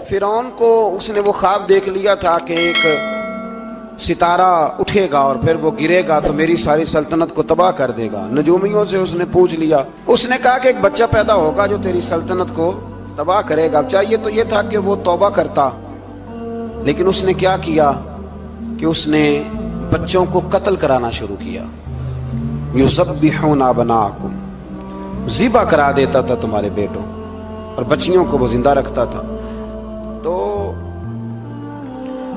فرعون کو اس نے وہ خواب دیکھ لیا تھا کہ ایک ستارہ اٹھے گا اور پھر وہ گرے گا تو میری ساری سلطنت کو تباہ کر دے گا۔ نجومیوں سے اس نے پوچھ لیا، اس نے کہا کہ ایک بچہ پیدا ہوگا جو تیری سلطنت کو تباہ کرے گا۔ چاہیے تو یہ تھا کہ وہ توبہ کرتا، لیکن اس نے کیا کیا کہ اس نے بچوں کو قتل کرانا شروع کیا۔ یذبحون ابناءکم، ذبح کرا دیتا تھا تمہارے بیٹوں، اور بچیوں کو وہ زندہ رکھتا تھا۔ تو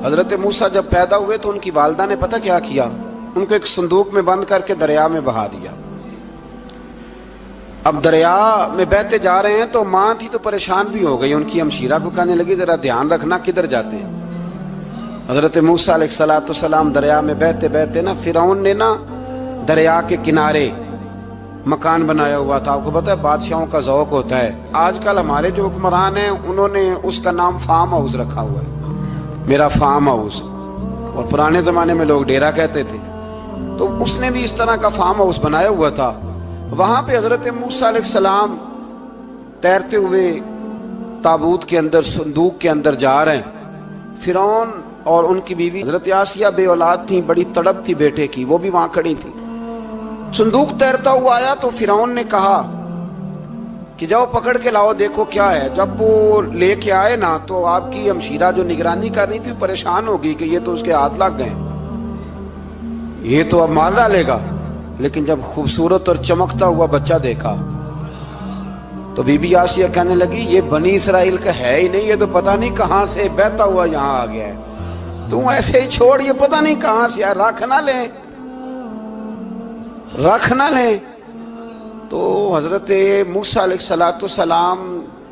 حضرت موسیٰ جب پیدا ہوئے تو ان کی والدہ نے پتہ کیا کیا، ان کو ایک صندوق میں بند کر کے دریا میں بہا دیا۔ اب دریا میں بہتے جا رہے ہیں تو ماں تھی تو پریشان بھی ہو گئی، ان کی ہمشیرہ کو کہنے لگی ذرا دھیان رکھنا کدھر جاتے ہیں۔ حضرت موسیٰ علیہ السلام دریا میں بہتے بہتے نا، فرعون نے نا دریا کے کنارے مکان بنایا ہوا تھا۔ آپ کو پتہ ہے بادشاہوں کا ذوق ہوتا ہے، آج کل ہمارے جو حکمران ہیں انہوں نے اس کا نام فارم ہاؤس رکھا ہوا ہے، میرا فارم ہاؤس، اور پرانے زمانے میں لوگ ڈیرا کہتے تھے۔ تو اس نے بھی اس طرح کا فارم ہاؤس بنایا ہوا تھا۔ وہاں پہ حضرت موسیٰ علیہ السلام تیرتے ہوئے تابوت کے اندر، صندوق کے اندر جا رہے ہیں۔ فرعون اور ان کی بیوی حضرت آسیہ بے اولاد تھیں، بڑی تڑپ تھی بیٹے کی، وہ بھی وہاں کھڑی تھی۔ صندوق تیرتا ہوا آیا تو فرعون نے کہا کہ جاؤ پکڑ کے لاؤ دیکھو کیا ہے۔ جب وہ لے کے آئے نا تو آپ کی ہمشیرہ جو نگرانی کر رہی تھی پریشان ہوگی کہ یہ تو اس کے ہاتھ لگ گئے، یہ تو اب مار ڈالے گا۔ لیکن جب خوبصورت اور چمکتا ہوا بچہ دیکھا تو بی بی آسیہ کہنے لگی یہ بنی اسرائیل کا ہے ہی نہیں، یہ تو پتہ نہیں کہاں سے بہتا ہوا یہاں آ گیا ہے، تم ایسے ہی چھوڑ، یہ پتہ نہیں کہاں سے رکھ نہ لیں، رکھ نہ لیں۔ تو حضرت موسیٰ علیہ السلام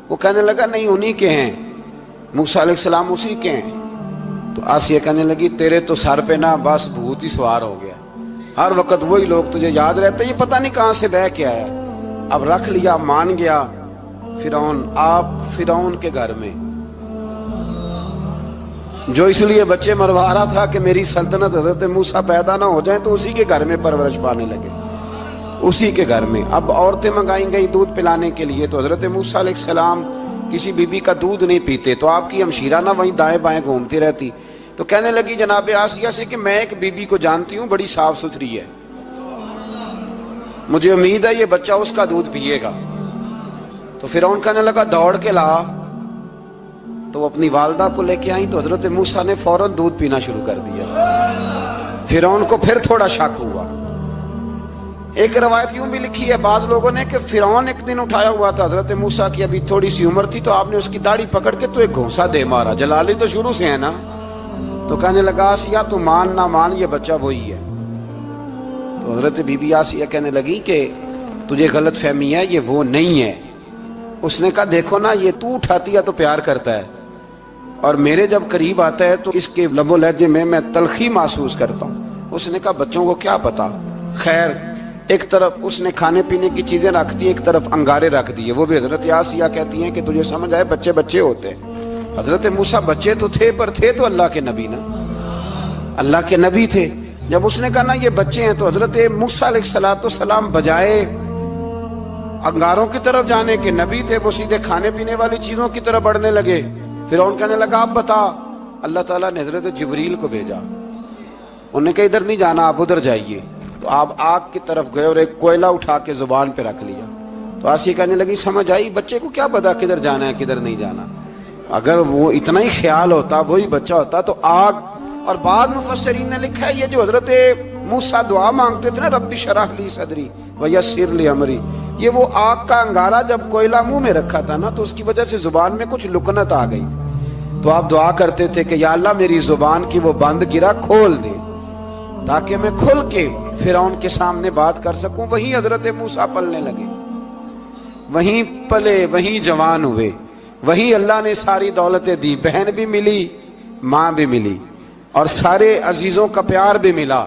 وہ کہنے لگا نہیں انہی کے ہیں، موسیٰ علیہ السلام اسی کے ہیں۔ تو آسیہ کہنے لگی تیرے تو سر پہ نا بس بھوت ہی سوار ہو گیا، ہر وقت وہی لوگ تجھے یاد رہتے، یہ پتہ نہیں کہاں سے بہ کے آیا۔ اب رکھ لیا، مان گیا فرعون۔ آپ فرعون کے گھر میں جو اس لیے بچے مروا رہا تھا کہ میری سلطنت حضرت موسیٰ پیدا نہ ہو جائیں، تو اسی کے گھر میں پرورش پانے لگے، اسی کے گھر میں۔ اب عورتیں منگائیں گئی دودھ پلانے کے لیے، تو حضرت موسیٰ علیہ السلام کسی بی بی کا دودھ نہیں پیتے، تو آپ کی ہمشیرہ نہ وہیں دائیں بائیں گھومتی رہتی۔ تو کہنے لگی جناب آسیہ سے کہ میں ایک بی بی کو جانتی ہوں، بڑی صاف ستھری ہے، مجھے امید ہے یہ بچہ اس کا دودھ پیے گا۔ تو فرعون کہنے لگا دوڑ کے لا، تو اپنی والدہ کو لے کے آئیں تو حضرت موسیٰ نے فوراً دودھ پینا شروع کر دیا۔ فرعون کو پھر تھوڑا شک ہوا۔ ایک روایت یوں بھی لکھی ہے بعض لوگوں نے کہ فرعون ایک دن اٹھایا ہوا تھا حضرت موسیٰ کی، ابھی تھوڑی سی عمر تھی، تو آپ نے اس کی داڑھی پکڑ کے تو ایک گھونسا دے مارا، جلالی تو شروع سے ہے نا۔ تو کہنے لگا آسیہ تو مان نہ مان یہ بچہ وہی ہے۔ تو حضرت بی بی آسیہ کہنے لگی کہ تجھے غلط فہمی ہے، یہ وہ نہیں ہے۔ اس نے کہا دیکھو نا یہ تو اٹھاتی ہے تو پیار کرتا ہے، اور میرے جب قریب آتا ہے تو اس کے لب و لہجے میں تلخی محسوس کرتا ہوں۔ اس نے کہا بچوں کو کیا پتا۔ خیر ایک طرف اس نے کھانے پینے کی چیزیں رکھ دی، ایک طرف انگارے رکھ دیے۔ وہ بھی حضرت آسیہ کہتی ہیں کہ تجھے سمجھ آئے بچے بچے ہوتے ہیں۔ حضرت موسیٰ بچے تو تھے پر تھے تو اللہ کے نبی نا، اللہ کے نبی تھے۔ جب اس نے کہا نا یہ بچے ہیں، تو حضرت موسیٰ علیہ السلام بجائے انگاروں کی طرف جانے کے، نبی تھے، وہ سیدھے کھانے پینے والی چیزوں کی طرف بڑھنے لگے۔ فرعون کہنے لگا اب بتا۔ اللہ تعالیٰ نے حضرت جبریل کو بھیجا، انہوں نے کہا ادھر نہیں جانا آپ ادھر جائیے۔ تو آپ آگ کی طرف گئے اور ایک کوئلہ اٹھا کے زبان پہ رکھ لیا۔ تو آسیہ کہنے لگی سمجھ آئی، بچے کو کیا پتا کدھر جانا ہے کدھر نہیں جانا، اگر وہ اتنا ہی خیال ہوتا وہی بچہ ہوتا تو آگ۔ اور بعض مفسرین نے لکھا ہے یہ جو حضرت موسیٰ دعا مانگتے تھے نا رب اشرح لی صدری ویسر لی امری، یہ وہ آگ کا انگارہ جب کوئلہ منہ میں رکھا تھا نا تو اس کی وجہ سے زبان میں کچھ لکنت آ گئی، تو آپ دعا کرتے تھے کہ یا اللہ میری زبان کی وہ بند گرا کھول دے تاکہ میں کھل کے فرعون کے سامنے بات کر سکوں۔ وہیں حضرت موسیٰ پلنے لگے، وہیں پلے، وہیں جوان ہوئے، وہیں اللہ نے ساری دولتیں دی، بہن بھی ملی، ماں بھی ملی، اور سارے عزیزوں کا پیار بھی ملا۔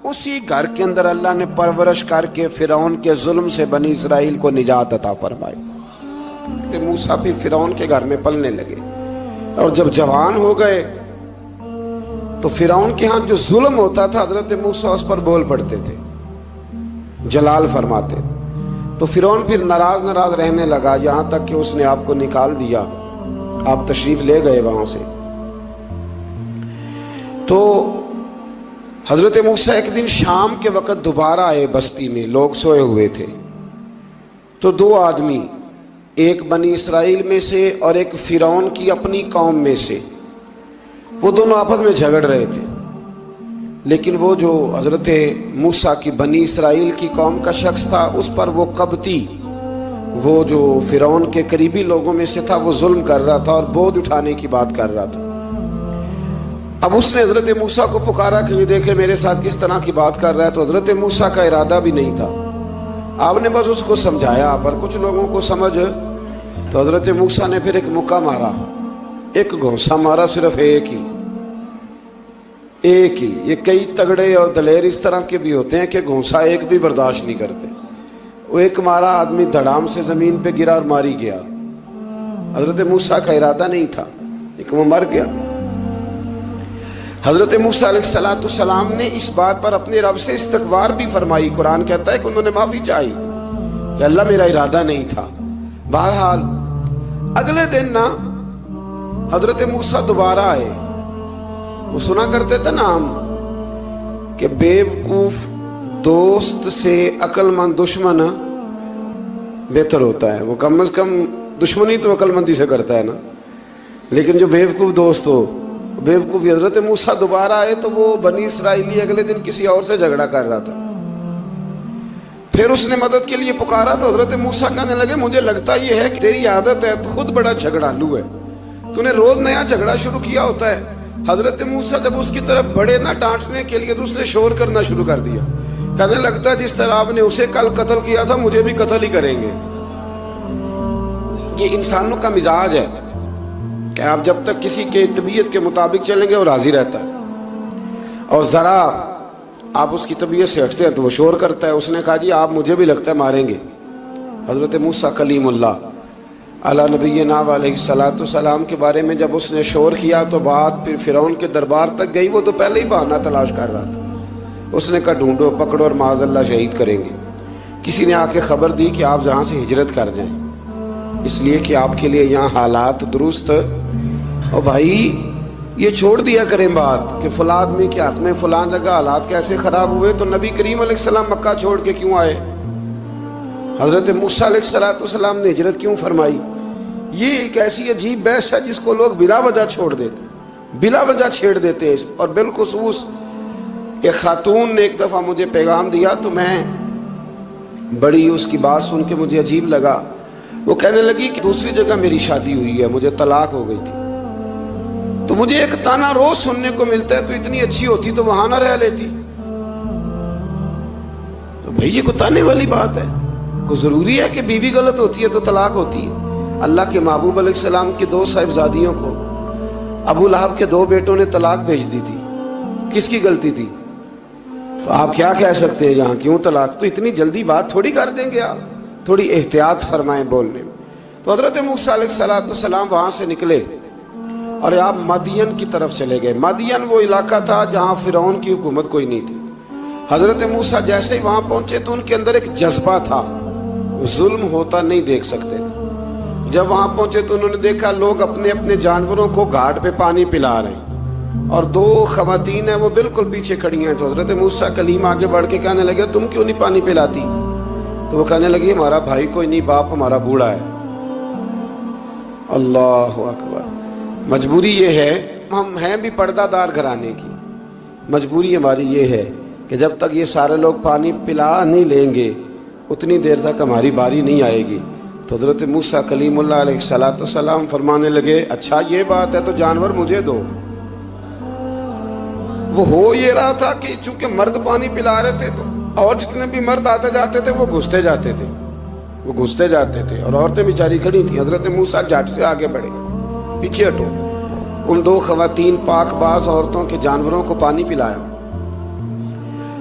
اسی گھر کے اندر اللہ نے پرورش کر کے فرعون کے ظلم سے بنی اسرائیل کو نجات عطا فرمائی۔ موسیٰ پھر فرعون کے گھر میں پلنے لگے، اور جب جوان ہو گئے تو فرعون کے ہاں جو ظلم ہوتا تھا حضرت موسیٰ اس پر بول پڑتے تھے، جلال فرماتے تھے۔ تو فرعون پھر ناراض رہنے لگا، یہاں تک کہ اس نے آپ کو نکال دیا آپ تشریف لے گئے وہاں سے. تو حضرت موسیٰ ایک دن شام کے وقت دوبارہ آئے بستی میں، لوگ سوئے ہوئے تھے. تو دو آدمی، ایک بنی اسرائیل میں سے اور ایک فرعون کی اپنی قوم میں سے، وہ دونوں آپس میں جھگڑ رہے تھے. لیکن وہ جو حضرت موسیٰ کی بنی اسرائیل کی قوم کا شخص تھا، اس پر وہ قبطی، وہ جو فرعون کے قریبی لوگوں میں سے تھا، وہ ظلم کر رہا تھا اور بوجھ اٹھانے کی بات کر رہا تھا. اب اس نے حضرت موسیٰ کو پکارا کہ یہ دیکھے میرے ساتھ کس طرح کی بات کر رہا ہے. تو حضرت موسیٰ کا ارادہ بھی نہیں تھا، آپ نے بس اس کو سمجھایا. پر کچھ لوگوں کو سمجھ، تو حضرت موسیٰ نے پھر ایک مکہ مارا، ایک گھونسا مارا، صرف ایک ہی. یہ کئی تگڑے اور دلیر اس طرح کے بھی ہوتے ہیں کہ گھونسا ایک بھی برداشت نہیں کرتے. وہ ایک مارا، آدمی دھڑام سے زمین پہ گرا اور ماری گیا. حضرت موسیٰ کا ارادہ نہیں تھا لیکن وہ مر گیا. حضرت موسیٰ علیہ السلام نے اس بات پر اپنے رب سے استغفار بھی فرمائی. قرآن کہتا ہے کہ انہوں نے معافی چاہی کہ اللہ میرا ارادہ نہیں تھا. بہرحال اگلے دن نا حضرت موسیٰ دوبارہ آئے. وہ سنا کرتے تھے نا ہم کہ بیوقوف دوست سے عقل مند دشمن بہتر ہوتا ہے. وہ کم از کم دشمنی تو عقل مندی سے کرتا ہے نا، لیکن جو بیوقوف دوست ہو بیوقوفی. حضرت موسیٰ دوبارہ آئے تو وہ بنی اسرائیلی اگلے دن کسی اور سے جھگڑا کر رہا تھا. پھر اس نے مدد کے لیے پکارا تو حضرت موسیٰ کہنے لگے مجھے لگتا یہ ہے کہ تیری عادت ہے، تو خود بڑا جھگڑالو ہے، تو نے روز نیا جھگڑا شروع کیا ہوتا ہے. حضرت موسیٰ جب اس کی طرف بڑھے نہ ڈانٹنے کے لیے تو اس نے شور کرنا شروع کر دیا. کہنے لگتا ہے جس طرح آپ نے اسے کل قتل کیا تھا مجھے بھی قتل ہی کریں گے. یہ انسانوں کا مزاج ہے کہ آپ جب تک کسی کے طبیعت کے مطابق چلیں گے وہ راضی رہتا ہے، اور ذرا آپ اس کی طبیعت سے ہٹتے ہیں تو وہ شور کرتا ہے. اس نے کہا جی آپ مجھے بھی لگتا ہے ماریں گے. حضرت موسیٰ کلیم اللہ علیہ نبینا علیہ السلام کے بارے میں جب اس نے شور کیا تو بات پھر فرعون کے دربار تک گئی. وہ تو پہلے ہی بہانہ تلاش کر رہا تھا. اس نے کہا ڈھونڈو، پکڑو اور معاذ اللہ شہید کریں گے. کسی نے آ کے خبر دی کہ آپ جہاں سے ہجرت کر جائیں، اس لیے کہ آپ کے لیے یہاں حالات درست. اور بھائی یہ چھوڑ دیا کریں بات کہ فلاں آدمی کے حق میں فلاں جگہ حالات کیسے خراب ہوئے. تو نبی کریم علیہ السلام مکہ چھوڑ کے کیوں آئے؟ حضرت موسیٰ علیہ السلام نے ہجرت کیوں فرمائی؟ یہ ایک ایسی عجیب بحث ہے جس کو لوگ بلا وجہ چھوڑ دیتے، بلا وجہ چھیڑ دیتے ہیں. اور بالخصوص ایک خاتون نے ایک دفعہ مجھے پیغام دیا تو میں بڑی اس کی بات سن کے مجھے عجیب لگا. وہ کہنے لگی کہ دوسری جگہ میری شادی ہوئی ہے، مجھے طلاق ہو گئی تھی، تو مجھے ایک تانا روز سننے کو ملتا ہے تو اتنی اچھی ہوتی تو وہاں نہ رہ لیتی. تو بھئی یہ کوئی تانے والی بات ہے؟ کوئی ضروری ہے کہ بیوی غلط ہوتی ہے تو طلاق ہوتی ہے؟ اللہ کے محبوب علیہ السلام کی دو صاحبزادیوں کو ابو لہب کے دو بیٹوں نے طلاق بھیج دی تھی. کس کی غلطی تھی؟ تو آپ کیا کہہ سکتے ہیں یہاں کیوں طلاق؟ تو اتنی جلدی بات تھوڑی کر دیں گے آپ، تھوڑی احتیاط فرمائیں بولنے میں. تو حضرت موسیٰ علیہ السلام وہاں سے نکلے اور آپ مدین کی طرف چلے گئے. مدین وہ علاقہ تھا جہاں فرعون کی حکومت کوئی نہیں تھی. حضرت موسیٰ جیسے ہی وہاں پہنچے تو ان کے اندر ایک جذبہ تھا، ظلم ہوتا نہیں دیکھ سکتے. جب وہاں پہنچے تو انہوں نے دیکھا لوگ اپنے اپنے جانوروں کو گھاٹ پہ پانی پلا رہے ہیں اور دو خواتین ہیں وہ بالکل پیچھے کھڑی ہیں. تو حضرت موسیٰ کلیم آگے بڑھ کے کہنے لگے تم کیوں نہیں پانی پلاتی؟ تو وہ کہنے لگی ہمارا بھائی کوئی نہیں، باپ ہمارا بوڑھا ہے. اللہ اکبر. مجبوری یہ ہے، ہم ہیں بھی پردہ دار گھرانے کی، مجبوری ہماری یہ ہے کہ جب تک یہ سارے لوگ پانی پلا نہیں لیں گے اتنی دیر تک ہماری باری نہیں آئے گی. تو حضرت موسیٰ کلیم اللہ علیہ السلام فرمانے لگے اچھا یہ بات ہے تو جانور مجھے دو. وہ ہو یہ رہا تھا کہ چونکہ مرد پانی پلا رہے تھے تو اور جتنے بھی مرد آتے جاتے تھے وہ گھستے جاتے تھے اور عورتیں بیچاری کھڑی تھیں. حضرت موسیٰ جھٹ سے آگے بڑھے، پیچھے ہٹو. ان دو خواتین پاک باز عورتوں کے جانوروں کو پانی پلایا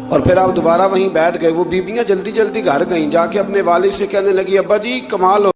اور پھر آپ دوبارہ وہیں بیٹھ گئے. وہ بیبیاں جلدی جلدی گھر گئیں، جا کے اپنے والد سے کہنے لگی ابا جی کمال ہو